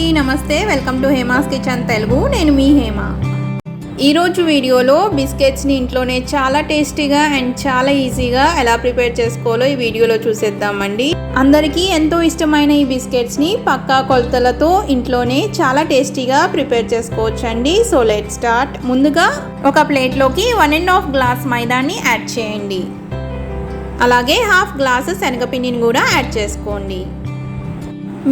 అండి, నమస్తే. Welcome to Hema's kitchen Telugu. నేను మీ హేమ. ఈరోజు వీడియోలో బిస్కెట్స్ని ఇంట్లోనే చాలా టేస్టీగా అండ్ చాలా ఈజీగా ఎలా ప్రిపేర్ చేసుకోవాలో ఈ వీడియోలో చూసేద్దామండి. అందరికీ ఎంతో ఇష్టమైన ఈ బిస్కెట్స్ని పక్కా కొలతలతో ఇంట్లోనే చాలా టేస్టీగా ప్రిపేర్ చేసుకోవచ్చండి. So let's start. ముందుగా ఒక ప్లేట్లోకి 1.5 గ్లాస్ మైదాని యాడ్ చేయండి. అలాగే 1/2 గ్లాసు శనగపిండిని కూడా యాడ్ చేసుకోండి.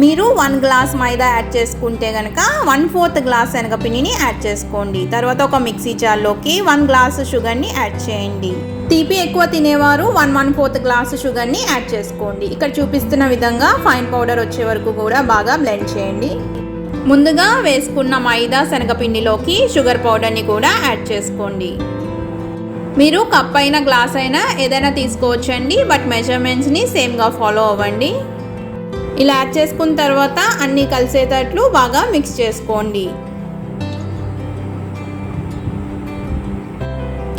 మీరు 1 గ్లాస్ మైదా యాడ్ చేసుకుంటే కనుక 1/4 గ్లాస్ శనగపిండిని యాడ్ చేసుకోండి. తర్వాత ఒక మిక్సీ జార్లోకి 1 గ్లాసు షుగర్ని యాడ్ చేయండి. తీపి ఎక్కువ తినేవారు 1/4 గ్లాసు షుగర్ని యాడ్ చేసుకోండి. ఇక్కడ చూపిస్తున్న విధంగా ఫైన్ పౌడర్ వచ్చే వరకు కూడా బాగా బ్లెండ్ చేయండి. ముందుగా వేసుకున్న మైదా శనగపిండిలోకి షుగర్ పౌడర్ని కూడా యాడ్ చేసుకోండి. మీరు కప్ అయినా గ్లాస్ అయినా ఏదైనా తీసుకోవచ్చండి, బట్ మెజర్మెంట్స్ని సేమ్గా ఫాలో అవ్వండి. ఇలా యాడ్ చేసుకున్న తర్వాత అన్నీ కలిసేటట్లు బాగా మిక్స్ చేసుకోండి.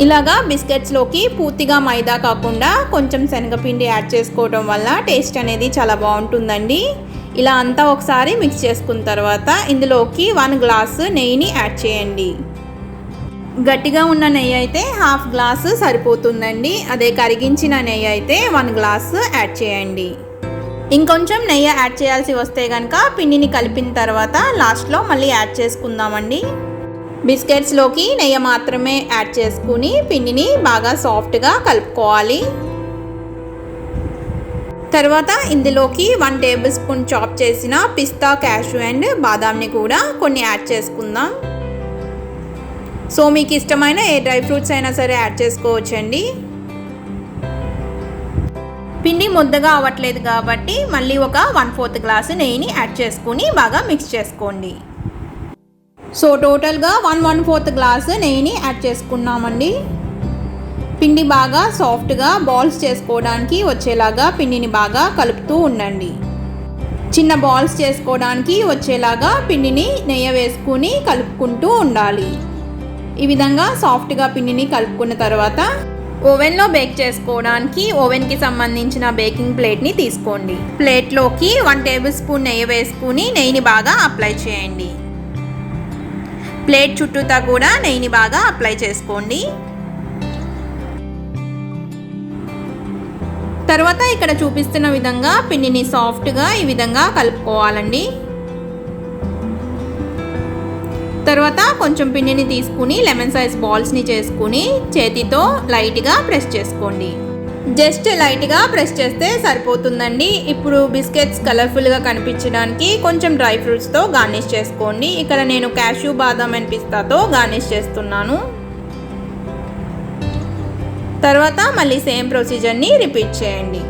ఇలాగా బిస్కెట్స్లోకి పూర్తిగా మైదా కాకుండా కొంచెం శనగపిండి యాడ్ చేసుకోవడం వల్ల టేస్ట్ అనేది చాలా బాగుంటుందండి. ఇలా అంతా ఒకసారి మిక్స్ చేసుకున్న తర్వాత ఇందులోకి 1 గ్లాసు నెయ్యిని యాడ్ చేయండి. గట్టిగా ఉన్న నెయ్యి అయితే 1/2 గ్లాసు సరిపోతుందండి. అదే కరిగించిన నెయ్యి అయితే 1 గ్లాసు యాడ్ చేయండి. ఇంకొంచెం నెయ్యి యాడ్ చేయాల్సి వస్తే కనుక పిండిని కలిపిన తర్వాత లాస్ట్లో మళ్ళీ యాడ్ చేసుకుందామండి. బిస్కెట్స్లోకి నెయ్యి మాత్రమే యాడ్ చేసుకుని పిండిని బాగా సాఫ్ట్గా కలుపుకోవాలి. తర్వాత ఇందులోకి 1 టేబుల్ స్పూన్ చాప్ చేసిన పిస్తా, క్యాషూ అండ్ బాదాంని కూడా కొన్ని యాడ్ చేసుకుందాం. సో మీకు ఇష్టమైన ఏ డ్రై ఫ్రూట్స్ అయినా సరే యాడ్ చేసుకోవచ్చండి. పిండి ముద్దగా అవ్వట్లేదు కాబట్టి మళ్ళీ ఒక 1/4 గ్లాసు నెయ్యిని యాడ్ చేసుకుని బాగా మిక్స్ చేసుకోండి. సో టోటల్గా 1/4 గ్లాసు నెయ్యిని యాడ్ చేసుకున్నామండి. పిండి బాగా సాఫ్ట్గా బాల్స్ చేసుకోవడానికి వచ్చేలాగా పిండిని బాగా కలుపుతూ ఉండండి. చిన్న బాల్స్ చేసుకోవడానికి వచ్చేలాగా పిండిని నెయ్యి వేసుకుని కలుపుకుంటూ ఉండాలి. ఈ విధంగా సాఫ్ట్గా పిండిని కలుపుకున్న తర్వాత ఓవెన్లో బేక్ చేసుకోవడానికి ఓవెన్కి సంబంధించిన బేకింగ్ ప్లేట్ని తీసుకోండి. ప్లేట్లోకి 1 టేబుల్ స్పూన్ నెయ్యి వేసుకుని నెయ్యిని బాగా అప్లై చేయండి. ప్లేట్ చుట్టూతా కూడా నెయ్యిని బాగా అప్లై చేసుకోండి. తర్వాత ఇక్కడ చూపిస్తున్న విధంగా పిండిని సాఫ్ట్గా ఈ విధంగా కలుపుకోవాలండి. తర్వాత కొంచెం పిండిని తీసుకుని లెమన్ సైజ్ బాల్స్ని చేసుకుని చేతితో లైట్గా ప్రెస్ చేసుకోండి. జస్ట్ లైట్గా ప్రెస్ చేస్తే సరిపోతుందండి. ఇప్పుడు బిస్కెట్స్ కలర్ఫుల్గా కనిపించడానికి కొంచెం డ్రై ఫ్రూట్స్తో గార్నిష్ చేసుకోండి. ఇక్కడ నేను క్యాషూ, బాదాం అండ్ పిస్తాతో గార్నిష్ చేస్తున్నాను. తర్వాత మళ్ళీ సేమ్ ప్రొసీజర్ని రిపీట్ చేయండి.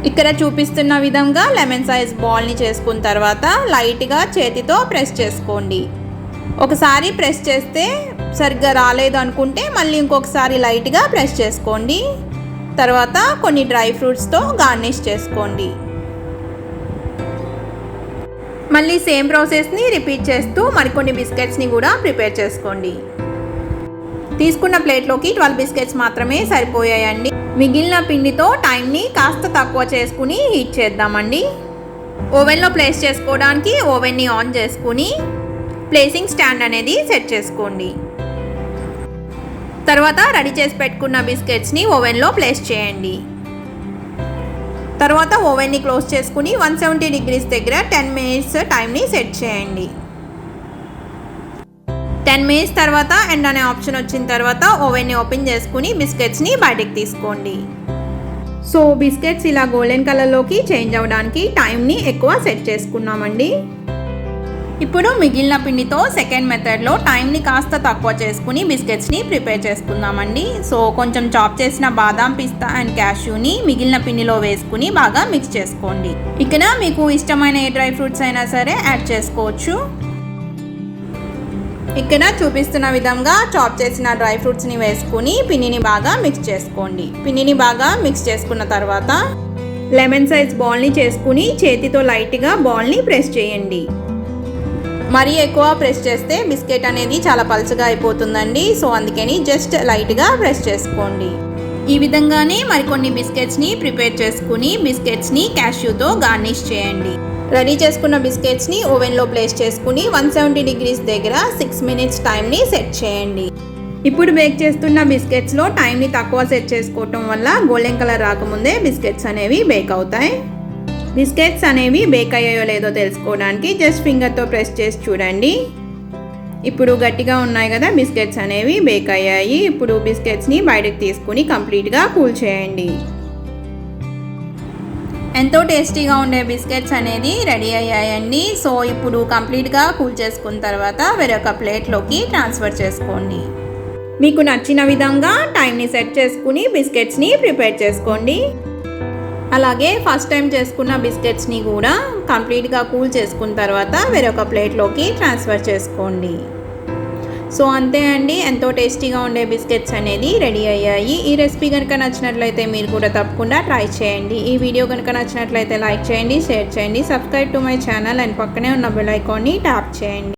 ఇక్కడ చూపిస్తున్న విధంగా లెమన్ సైజ్ బాల్ని చేసుకున్న తర్వాత లైట్గా చేతితో ప్రెస్ చేసుకోండి. ఒకసారి ప్రెస్ చేస్తే సరిగ్గా రాలేదు అనుకుంటే మళ్ళీ ఇంకొకసారి లైట్గా ప్రెస్ చేసుకోండి. తర్వాత కొన్ని డ్రై ఫ్రూట్స్తో గార్నిష్ చేసుకోండి. మళ్ళీ సేమ్ ప్రాసెస్ని రిపీట్ చేస్తూ మరికొన్ని బిస్కెట్స్ని కూడా ప్రిపేర్ చేసుకోండి. తీసుకున్న ప్లేట్లోకి 12 బిస్కెట్స్ మాత్రమే సరిపోయాయండి. మిగిలిన పిండితో టైంని కాస్త తక్కువ చేసుకుని హీట్ చేద్దామండి. ఓవెన్లో ప్లేస్ చేసుకోవడానికి ఓవెన్ని ఆన్ చేసుకుని ప్లేసింగ్ స్టాండ్ అనేది సెట్ చేసుకోండి. తర్వాత రెడీ చేసి పెట్టుకున్న బిస్కెట్స్ని ఓవెన్లో ప్లేస్ చేయండి. తర్వాత ఓవెన్ని క్లోజ్ చేసుకుని 170 డిగ్రీస్ దగ్గర 10 మినిట్స్ టైంని సెట్ చేయండి. 10 మినిట్స్ తర్వాత ఎండ్ అనే ఆప్షన్ వచ్చిన తర్వాత ఓవెన్ని ఓపెన్ చేసుకుని బిస్కెట్స్ని బయటకు తీసుకోండి. సో బిస్కెట్స్ ఇలా గోల్డెన్ కలర్లోకి చేంజ్ అవ్వడానికి టైంని ఎక్కువ సెట్ చేసుకున్నామండి. ఇప్పుడు మిగిలిన పిండితో సెకండ్ మెథడ్లో టైంని కాస్త తక్కువ చేసుకుని బిస్కెట్స్ని ప్రిపేర్ చేసుకుందామండి. సో కొంచెం చాప్ చేసిన బాదాం, పిస్తా అండ్ క్యాష్యూని మిగిలిన పిండిలో వేసుకుని బాగా మిక్స్ చేసుకోండి. ఇక్కడ మీకు ఇష్టమైన ఏ డ్రై ఫ్రూట్స్ అయినా సరే యాడ్ చేసుకోవచ్చు. ఇక్కడ చూపిస్తున్న విధంగా చాప్ చేసిన డ్రై ఫ్రూట్స్ని వేసుకుని పిండిని బాగా మిక్స్ చేసుకోండి. పిండిని బాగా మిక్స్ చేసుకున్న తర్వాత లెమన్ సైజ్ బాల్ని చేసుకుని చేతితో లైట్గా బాల్ని ప్రెస్ చేయండి. మరీ ఎక్కువ ప్రెస్ చేస్తే బిస్కెట్ అనేది చాలా పల్చగా అయిపోతుందండి. సో అందుకని జస్ట్ లైట్గా ప్రెస్ చేసుకోండి. ఈ విధంగానే మరికొన్ని బిస్కెట్స్ని ప్రిపేర్ చేసుకుని బిస్కెట్స్ని క్యాష్యూతో గార్నిష్ చేయండి. రెడీ చేసుకున్న బిస్కెట్స్ని ఓవెన్లో ప్లేస్ చేసుకుని 170 degrees దగ్గర 6 minutes టైంని సెట్ చేయండి. ఇప్పుడు బేక్ చేస్తున్న బిస్కెట్స్లో టైంని తక్కువ సెట్ చేసుకోవటం వల్ల గోల్డెన్ కలర్ రాకముందే బిస్కెట్స్ అనేవి బేక్ అవుతాయి. బిస్కెట్స్ అనేవి బేక్ అయ్యాయో లేదో తెలుసుకోవడానికి జస్ట్ ఫింగర్తో ప్రెస్ చేసి చూడండి. ఇప్పుడు గట్టిగా ఉన్నాయి కదా, బిస్కెట్స్ అనేవి బేక్ అయ్యాయి. ఇప్పుడు బిస్కెట్స్ని బయటకు తీసుకుని కంప్లీట్గా కూల్ చేయండి. ఎంతో టేస్టీగా ఉండే బిస్కెట్స్ అనేది రెడీ అయ్యాయండి. సో ఇప్పుడు కంప్లీట్గా కూల్ చేసుకున్న తర్వాత వేరొక ప్లేట్లోకి ట్రాన్స్ఫర్ చేసుకోండి. మీకు నచ్చిన విధంగా టైంని సెట్ చేసుకుని బిస్కెట్స్ని ప్రిపేర్ చేసుకోండి. అలాగే ఫస్ట్ టైం చేసుకున్న బిస్కెట్స్ని కూడా కంప్లీట్గా కూల్ చేసుకున్న తర్వాత వేరొక ప్లేట్లోకి ట్రాన్స్ఫర్ చేసుకోండి. సో అంతే అండి, ఎంతో టేస్టీగా ఉండే బిస్కెట్స్ అనేది రెడీ అయ్యాయి. ఈ రెసిపీ కనుక నచ్చినట్లయితే మీరు కూడా తప్పకుండా ట్రై చేయండి. ఈ వీడియో కనుక నచ్చినట్లయితే లైక్ చేయండి, షేర్ చేయండి, subscribe to my channel and పక్కనే ఉన్న బెల్ ఐకాన్ని ట్యాప్ చేయండి.